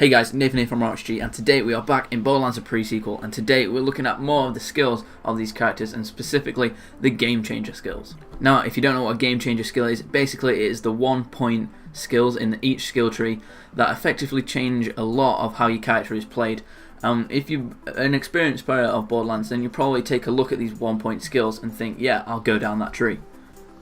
Hey guys, Nathan here from RxG, and today we are back in Borderlands, a pre-sequel, and today we're looking at more of the skills of these characters, and specifically the Game Changer skills. Now, if you don't know what a Game Changer skill is, basically it is the 1-point skills in each skill tree that effectively change a lot of how your character is played. If you're an experienced player of Borderlands, then you probably take a look at these 1-point skills and think, yeah, I'll go down that tree.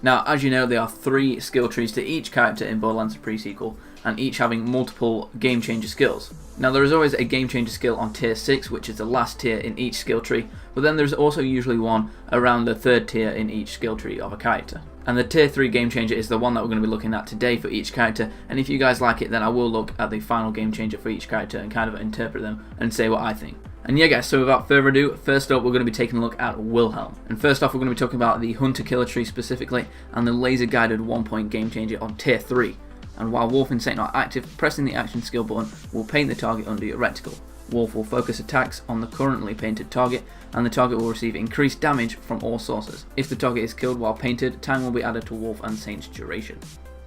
Now, as you know, there are 3 skill trees to each character in Borderlands pre-sequel, and each having multiple Game Changer skills. Now, there is always a Game Changer skill on tier 6, which is the last tier in each skill tree, but then there's also usually one around the 3rd tier in each skill tree of a character. And the tier 3 Game Changer is the one that we're going to be looking at today for each character, and if you guys like it, then I will look at the final Game Changer for each character and kind of interpret them and say what I think. And yeah guys, so without further ado, first up we're going to be taking a look at Wilhelm. And first off we're going to be talking about the Hunter-Killer tree specifically, and the laser guided 1-point Game Changer on tier 3. And while Wolf and Saint are active, pressing the action skill button will paint the target under your reticle. Wolf will focus attacks on the currently painted target, and the target will receive increased damage from all sources. If the target is killed while painted, time will be added to Wolf and Saint's duration.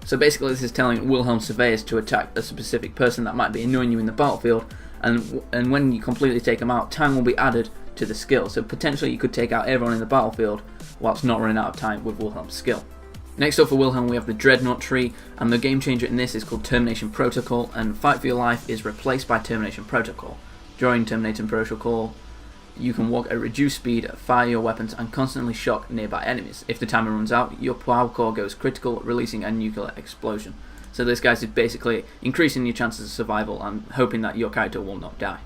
So basically this is telling Wilhelm surveyors to attack a specific person that might be annoying you in the battlefield, and when you completely take them out, time will be added to the skill. So potentially you could take out everyone in the battlefield whilst not running out of time with Wilhelm's skill. Next up for Wilhelm we have the Dreadnought tree, and the Game Changer in this is called Termination Protocol, and Fight for Your Life is replaced by Termination Protocol. During Termination Protocol, you can walk at reduced speed, fire your weapons, and constantly shock nearby enemies. If the timer runs out, your power core goes critical, releasing a nuclear explosion. So this guys is basically increasing your chances of survival and hoping that your character will not die.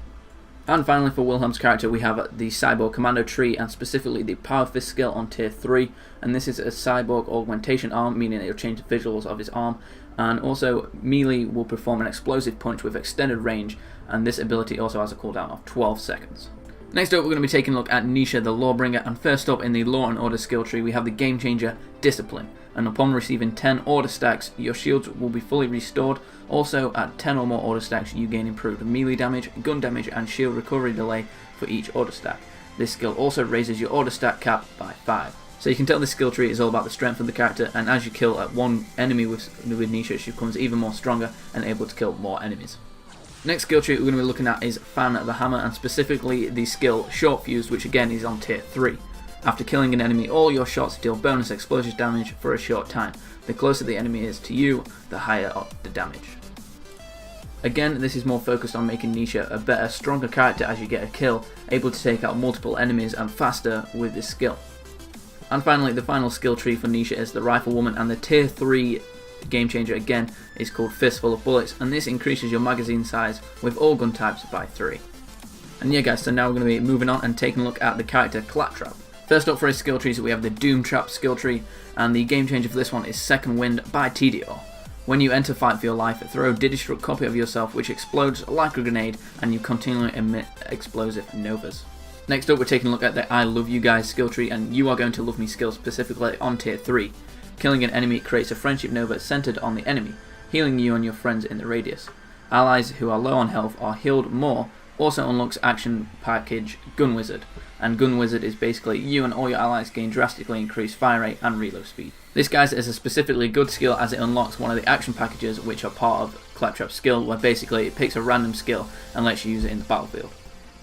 And finally for Wilhelm's character we have the Cyborg Commando tree, and specifically the Power Fist skill on tier 3, and this is a Cyborg augmentation arm, meaning it will change the visuals of his arm, and also melee will perform an explosive punch with extended range, and this ability also has a cooldown of 12 seconds. Next up we're going to be taking a look at Nisha the Lawbringer, and first up in the Law and Order skill tree we have the Game Changer Discipline, and upon receiving 10 order stacks your shields will be fully restored. Also at 10 or more order stacks you gain improved melee damage, gun damage and shield recovery delay for each order stack. This skill also raises your order stack cap by 5. So you can tell this skill tree is all about the strength of the character, and as you kill at one enemy with Nisha, she becomes even more stronger and able to kill more enemies. Next skill tree we're going to be looking at is Fan the Hammer, and specifically the skill Short Fuse, which again is on tier 3. After killing an enemy, all your shots deal bonus explosive damage for a short time. The closer the enemy is to you, the higher the damage. Again, this is more focused on making Nisha a better, stronger character as you get a kill, able to take out multiple enemies and faster with this skill. And finally, the final skill tree for Nisha is the Riflewoman, and the tier 3 Game Changer again is called Fistful of Bullets, and this increases your magazine size with all gun types by 3. And yeah guys, so now we're going to be moving on and taking a look at the character Claptrap. First up for his skill trees we have the Doom Trap skill tree, and the Game Changer for this one is Second Wind by TDR. When you enter Fight for Your Life, throw a Digistruct copy of yourself which explodes like a grenade, and you continually emit explosive novas. Next up we're taking a look at the I Love You Guys skill tree, and You Are Going to Love Me skill specifically on tier 3. Killing an enemy creates a friendship nova centered on the enemy, healing you and your friends in the radius. Allies who are low on health are healed more. Also unlocks action package Gun Wizard, and Gun Wizard is basically you and all your allies gain drastically increased fire rate and reload speed. This guys is a specifically good skill as it unlocks one of the action packages which are part of Claptrap's skill, where basically it picks a random skill and lets you use it in the battlefield.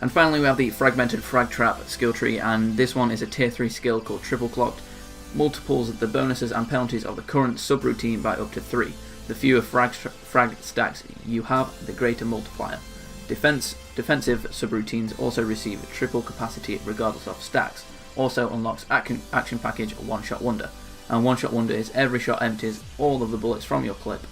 And finally we have the Fragmented Frag Trap skill tree, and this one is a tier 3 skill called Triple Clocked. Multiples the bonuses and penalties of the current subroutine by up to 3. The fewer frag stacks you have, the greater multiplier. Defensive subroutines also receive triple capacity regardless of stacks. Also unlocks action package One Shot Wonder, and One Shot Wonder is every shot empties all of the bullets from your clip.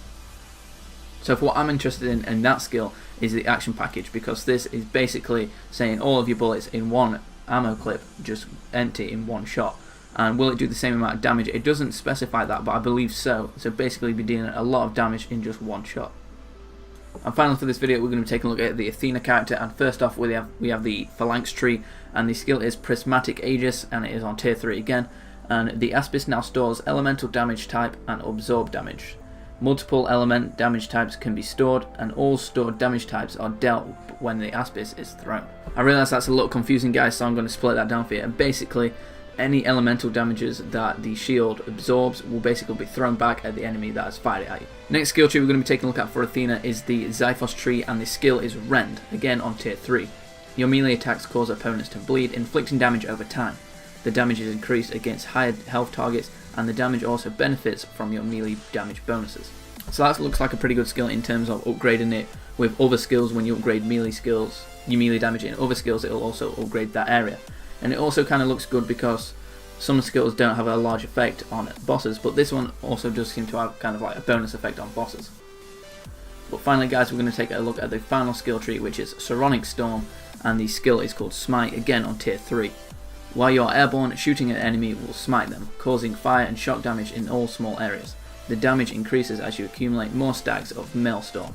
So for what I'm interested in that skill is the action package, because this is basically saying all of your bullets in one ammo clip just empty in one shot. And will it do the same amount of damage? It doesn't specify that, but I believe so. So basically be dealing a lot of damage in just one shot. And finally for this video we're going to be taking a look at the Athena character, and first off we have the Phalanx tree, and the skill is Prismatic Aegis, and it is on tier 3 again, and the Aspis now stores elemental damage type and absorb damage. Multiple element damage types can be stored, and all stored damage types are dealt when the Aspis is thrown. I realise that's a little confusing guys, so I'm going to split that down for you, and basically any elemental damages that the shield absorbs will basically be thrown back at the enemy that has fired it at you. Next skill tree we're going to be taking a look at for Athena is the Xiphos tree, and the skill is Rend, again on tier 3. Your melee attacks cause opponents to bleed, inflicting damage over time. The damage is increased against higher health targets, and the damage also benefits from your melee damage bonuses. So that looks like a pretty good skill in terms of upgrading it with other skills. When you upgrade melee skills, you melee damage in other skills, it will also upgrade that area. And it also kind of looks good because some skills don't have a large effect on bosses, but this one also does seem to have kind of like a bonus effect on bosses. But finally guys, we're going to take a look at the final skill tree, which is Psionic Storm, and the skill is called Smite, again on tier 3. While you are airborne, shooting at an enemy will smite them, causing fire and shock damage in all small areas. The damage increases as you accumulate more stacks of Maelstrom.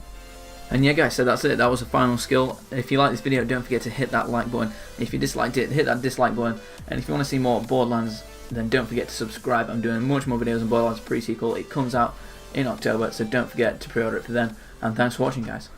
And yeah guys, so that's it, that was the final skill. If you like this video, don't forget to hit that like button. If you disliked it, hit that dislike button. And if you want to see more Borderlands, then don't forget to subscribe. I'm doing much more videos on Borderlands pre-sequel. It comes out in October, so don't forget to pre-order it for then. And thanks for watching guys.